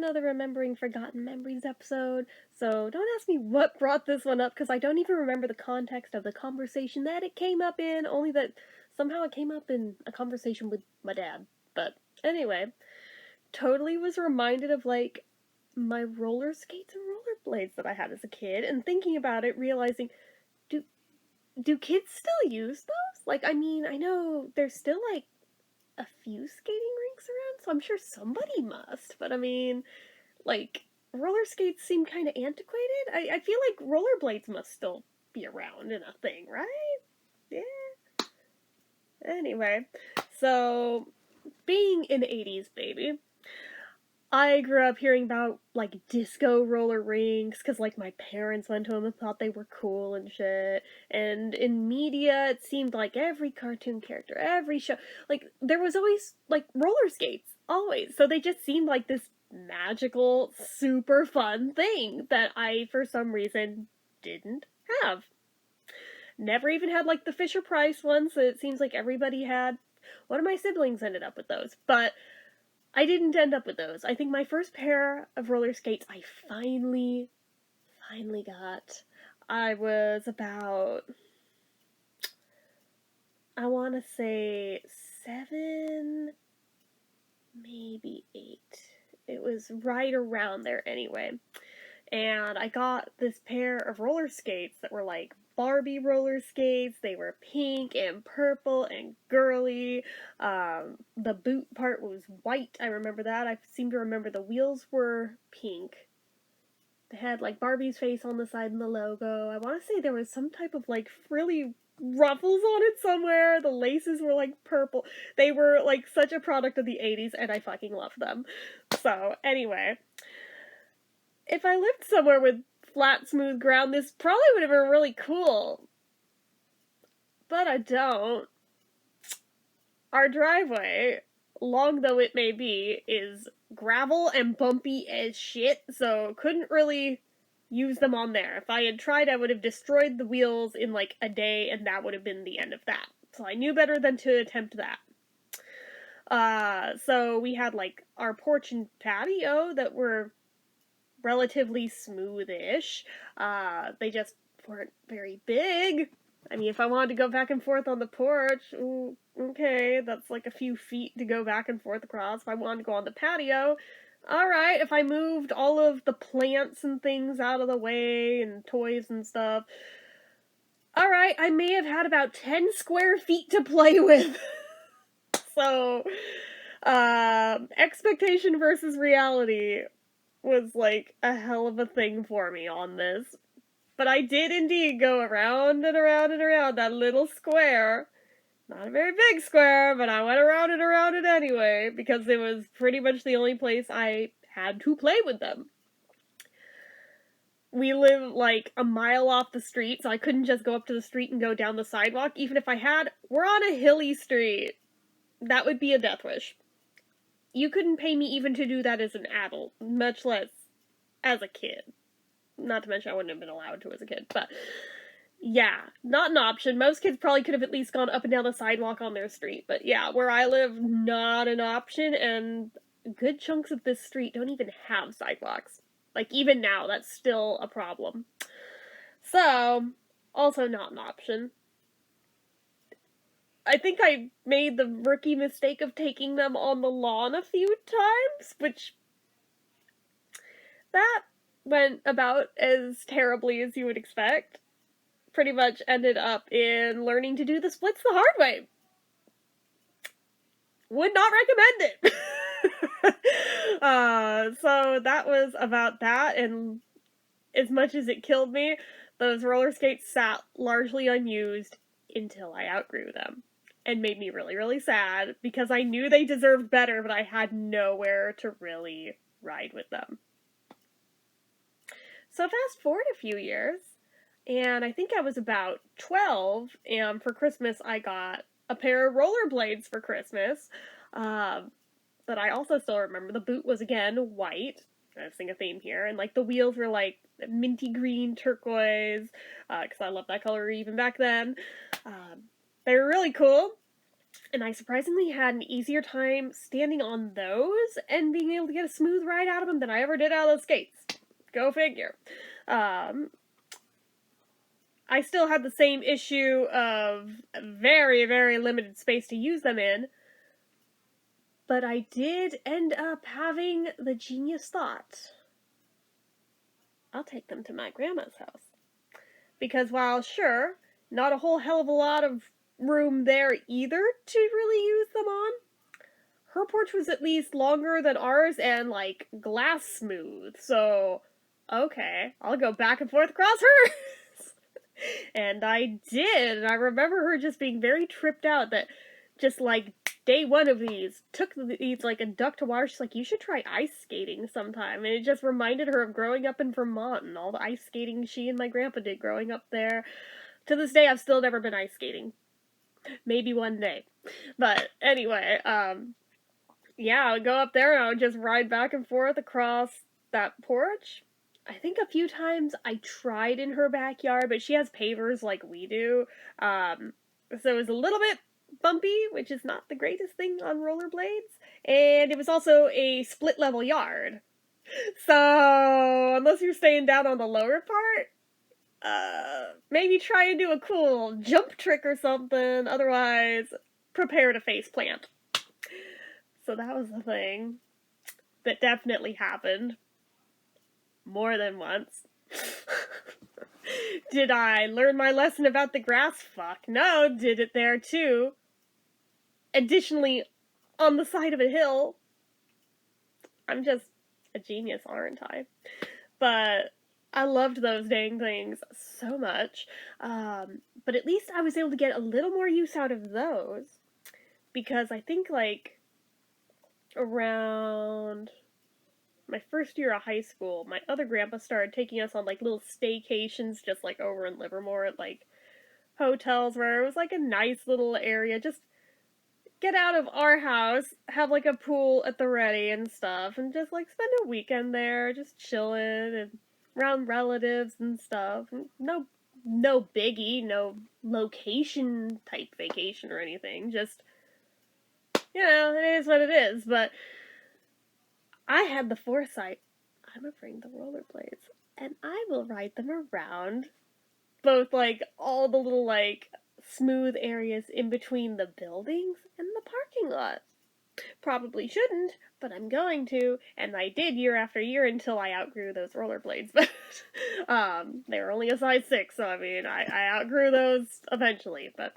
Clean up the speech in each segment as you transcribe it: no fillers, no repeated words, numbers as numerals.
another Remembering Forgotten Memories episode, so don't ask me what brought this one up, because I don't even remember the context of the conversation that it came up in, only that somehow it came up in a conversation with my dad. But anyway, totally was reminded of, like, my roller skates and rollerblades that I had as a kid, and thinking about it, realizing, do, do kids still use those? Like, I mean, I know there's still, like, a few skating rinks around, so I'm sure somebody must. But I mean, like, roller skates seem kind of antiquated. I feel like rollerblades must still be around in a thing, right? Yeah. Anyway, so being an 80s baby, I grew up hearing about, like, disco roller rinks, because, like, my parents went to them and thought they were cool and shit. And in media, it seemed like every cartoon character, every show, like, there was always, like, roller skates. Always. So they just seemed like this magical, super fun thing that I, for some reason, didn't have. Never even had, like, the Fisher-Price ones that it seems like everybody had. One of my siblings ended up with those, but I didn't end up with those. I think my first pair of roller skates I finally got. I was about, I want to say 7, maybe 8. It was right around there anyway. And I got this pair of roller skates that were like Barbie roller skates. They were pink and purple and girly. The boot part was white. I remember that. I seem to remember the wheels were pink. They had like Barbie's face on the side and the logo. I want to say there was some type of like frilly ruffles on it somewhere. The laces were like purple. They were like such a product of the 80s, and I fucking loved them. So, anyway, if I lived somewhere with flat, smooth ground, this probably would have been really cool. But I don't. Our driveway, long though it may be, is gravel and bumpy as shit, so couldn't really use them on there. If I had tried, I would have destroyed the wheels in like a day, and that would have been the end of that. So I knew better than to attempt that. So we had like our porch and patio that were relatively smoothish. They just weren't very big. I mean, if I wanted to go back and forth on the porch, ooh, okay, that's like a few feet to go back and forth across. If I wanted to go on the patio, alright, if I moved all of the plants and things out of the way and toys and stuff, alright, I may have had about 10 square feet to play with. So, expectation versus reality was like a hell of a thing for me on this. But I did indeed go around and around and around that little square. Not a very big square, but I went around and around it anyway, because it was pretty much the only place I had to play with them. We live like a mile off the street, so I couldn't just go up to the street and go down the sidewalk. Even if I had, we're on a hilly street. That would be a death wish. You couldn't pay me even to do that as an adult, much less as a kid. Not to mention I wouldn't have been allowed to as a kid, but yeah, not an option. Most kids probably could have at least gone up and down the sidewalk on their street, but yeah, where I live, not an option, and good chunks of this street don't even have sidewalks. Like, even now, that's still a problem. So, also not an option. I think I made the rookie mistake of taking them on the lawn a few times, which that went about as terribly as you would expect. Pretty much ended up in learning to do the splits the hard way. Would not recommend it. So that was about that, and as much as it killed me, those roller skates sat largely unused until I outgrew them. And made me really, really sad, because I knew they deserved better, but I had nowhere to really ride with them. So fast forward a few years, and I think I was about 12, and for Christmas I got a pair of rollerblades for Christmas, but I also still remember the boot was, again, white. I'm seeing a theme here, and like the wheels were like minty green turquoise, because I loved that color even back then. They were really cool. And I surprisingly had an easier time standing on those and being able to get a smooth ride out of them than I ever did out of those skates. Go figure. I still had the same issue of very, very limited space to use them in, but I did end up having the genius thought, I'll take them to my grandma's house. Because while, sure, not a whole hell of a lot of room there either to really use them on, her porch was at least longer than ours and, like, glass smooth, so, okay, I'll go back and forth across hers. And I did, and I remember her just being very tripped out that just, like, day one of these, took these like a duck to water. She's like, you should try ice skating sometime. And it just reminded her of growing up in Vermont and all the ice skating she and my grandpa did growing up there. To this day, I've still never been ice skating. Maybe one day. But anyway, yeah, I would go up there and I would just ride back and forth across that porch. I think a few times I tried in her backyard, but she has pavers like we do. So it was a little bit bumpy, which is not the greatest thing on rollerblades. And it was also a split level yard. So unless you're staying down on the lower part, maybe try and do a cool jump trick or something. Otherwise, prepare to face plant. So that was the thing that definitely happened. More than once. Did I learn my lesson about the grass? Fuck no, did it there too. Additionally, on the side of a hill. I'm just a genius, aren't I? But I loved those dang things so much. But at least I was able to get a little more use out of those. Because I think, like, around my first year of high school, my other grandpa started taking us on, like, little staycations just, like, over in Livermore at, like, hotels where it was, like, a nice little area. Just get out of our house, have, like, a pool at the ready and stuff, and just, like, spend a weekend there, just chilling and around relatives and stuff. No biggie, no location-type vacation or anything. Just, you know, it is what it is, but I had the foresight, I'm gonna bring the rollerblades, and I will ride them around both, like, all the little, like, smooth areas in between the buildings and the parking lot. Probably shouldn't, but I'm going to, and I did year after year until I outgrew those rollerblades, but they were only a size 6, so I mean, I outgrew those eventually, but,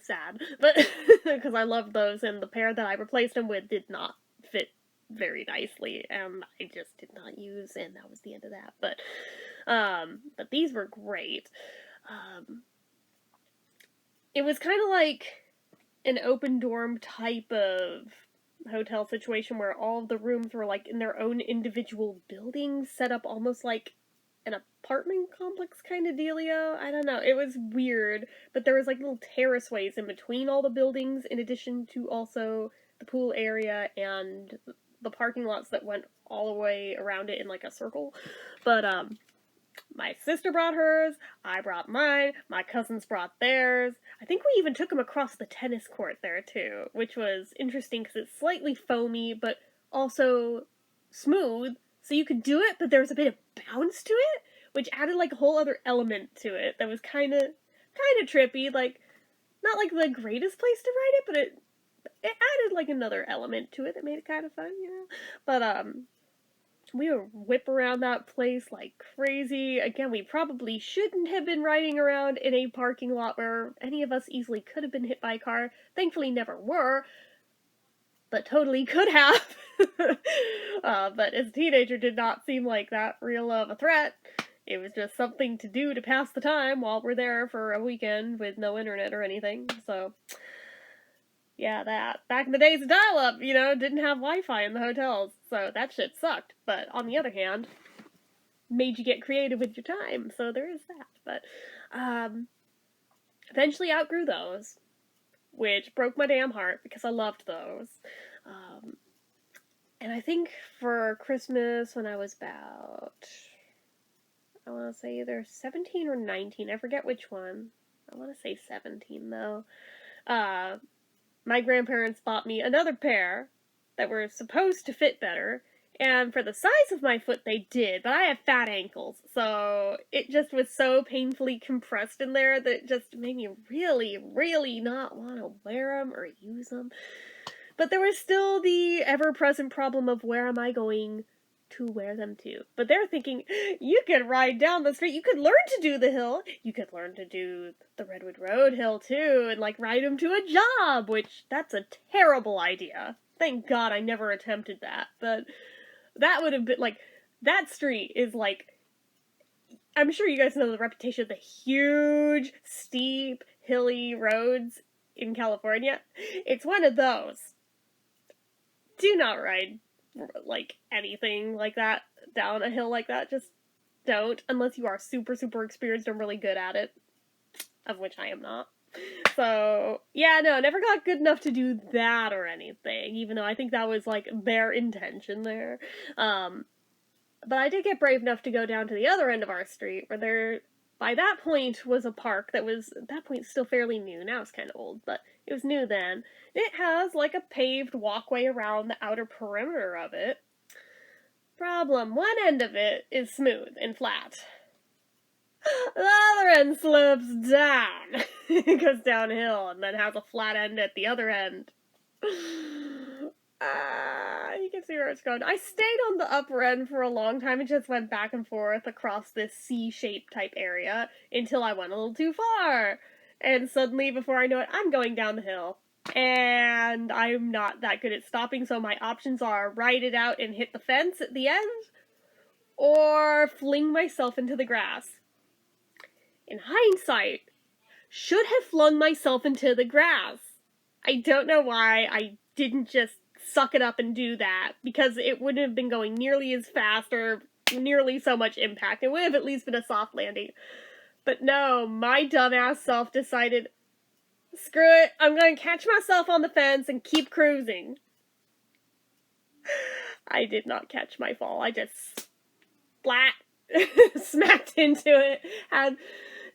sad, but, because I loved those, and the pair that I replaced them with did not fit very nicely, and I just did not use, and that was the end of that, but these were great. It was kind of like an open dorm type of hotel situation where all of the rooms were, like, in their own individual buildings, set up almost like an apartment complex kind of dealio. I don't know. It was weird, but there was, like, little terraceways in between all the buildings, in addition to also the pool area and the parking lots that went all the way around it in, like, a circle. But, my sister brought hers, I brought mine, my cousins brought theirs. I think we even took them across the tennis court there too, which was interesting because it's slightly foamy, but also smooth, so you could do it, but there was a bit of bounce to it, which added, like, a whole other element to it that was kind of trippy, like, not, like, the greatest place to ride it, but it added, like, another element to it that made it kind of fun, you know? But, we would whip around that place like crazy. Again, we probably shouldn't have been riding around in a parking lot where any of us easily could have been hit by a car. Thankfully never were, but totally could have. But as a teenager did not seem like that real of a threat. It was just something to do to pass the time while we're there for a weekend with no internet or anything, so yeah, that. Back in the days of dial-up, you know, didn't have Wi-Fi in the hotels, so that shit sucked. But on the other hand, made you get creative with your time, so there is that. But, eventually outgrew those, which broke my damn heart because I loved those. And I think for Christmas when I was about, I want to say either 17 or 19, I forget which one. I want to say 17 though. My grandparents bought me another pair that were supposed to fit better, and for the size of my foot they did, but I have fat ankles, so it just was so painfully compressed in there that it just made me really, really not want to wear them or use them. But there was still the ever-present problem of where am I going to wear them to. But they're thinking, you could ride down the street, you could learn to do the hill, you could learn to do the Redwood Road hill too, and like ride them to a job, which that's a terrible idea. Thank God I never attempted that, but that would have been like, that street is like, I'm sure you guys know the reputation of the huge, steep, hilly roads in California. It's one of those. Do not ride like anything like that down a hill like that. Just don't, unless you are super, super experienced and really good at it, of which I am not. So yeah, no, never got good enough to do that or anything, even though I think that was like their intention there. But I did get brave enough to go down to the other end of our street where there, by that point, was a park that was, at that point, still fairly new. Now it's kind of old, but it was new then. It has, like, a paved walkway around the outer perimeter of it. Problem, one end of it is smooth and flat. The other end slopes down. It goes downhill and then has a flat end at the other end. You can see where it's going. I stayed on the upper end for a long time and just went back and forth across this C-shaped type area until I went a little too far. And suddenly, before I know it, I'm going down the hill. And I'm not that good at stopping, so my options are ride it out and hit the fence at the end, or fling myself into the grass. In hindsight, should have flung myself into the grass. I don't know why I didn't just suck it up and do that, because it wouldn't have been going nearly as fast or nearly so much impact. It would have at least been a soft landing. But no, my dumbass self decided, screw it, I'm going to catch myself on the fence and keep cruising. I did not catch my fall. I just splat, smacked into it, had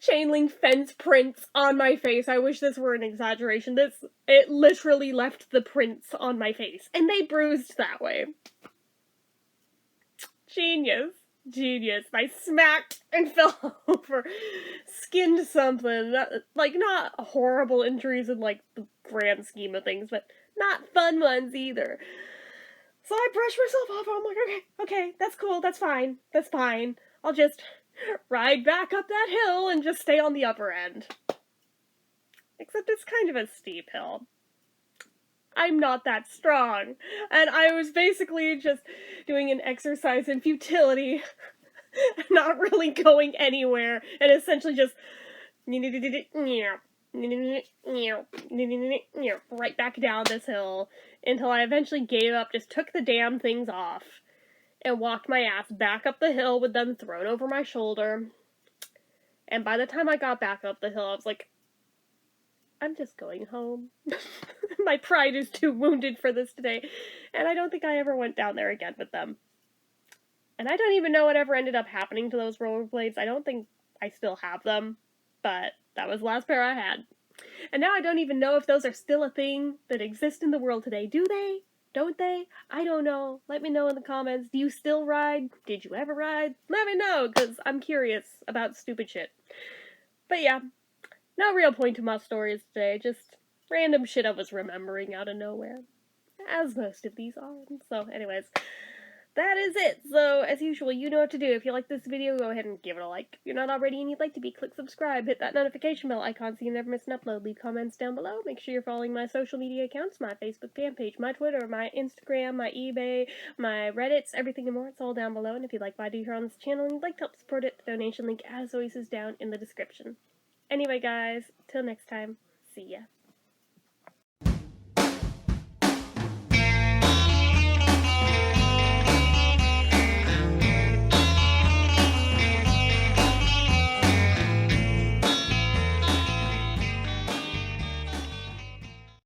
chain link fence prints on my face. I wish this were an exaggeration. It literally left the prints on my face, and they bruised that way. Genius. Genius. I smacked and fell over, skinned something. Not horrible injuries in, like, the grand scheme of things, but not fun ones either. So I brushed myself off, and I'm like, okay, that's cool, that's fine. I'll just ride back up that hill and just stay on the upper end. Except it's kind of a steep hill. I'm not that strong. And I was basically just doing an exercise in futility, not really going anywhere, and essentially just right back down this hill until I eventually gave up, just took the damn things off, and walked my ass back up the hill with them thrown over my shoulder. And by the time I got back up the hill, I was like, I'm just going home. My pride is too wounded for this today. And I don't think I ever went down there again with them. And I don't even know what ever ended up happening to those rollerblades. I don't think I still have them, but that was the last pair I had. And now I don't even know if those are still a thing that exist in the world today. Do they? Don't they? I don't know. Let me know in the comments. Do you still ride? Did you ever ride? Let me know, because I'm curious about stupid shit. But yeah, no real point to my stories today. Just random shit I was remembering out of nowhere. As most of these are. So anyways, that is it. So, as usual, you know what to do. If you like this video, go ahead and give it a like. If you're not already and you'd like to be, click subscribe, hit that notification bell icon so you never miss an upload. Leave comments down below. Make sure you're following my social media accounts, my Facebook fan page, my Twitter, my Instagram, my eBay, my Reddits, everything and more. It's all down below. And if you'd like what I do here on this channel and you'd like to help support it, the donation link, as always, is down in the description. Anyway, guys, till next time, see ya.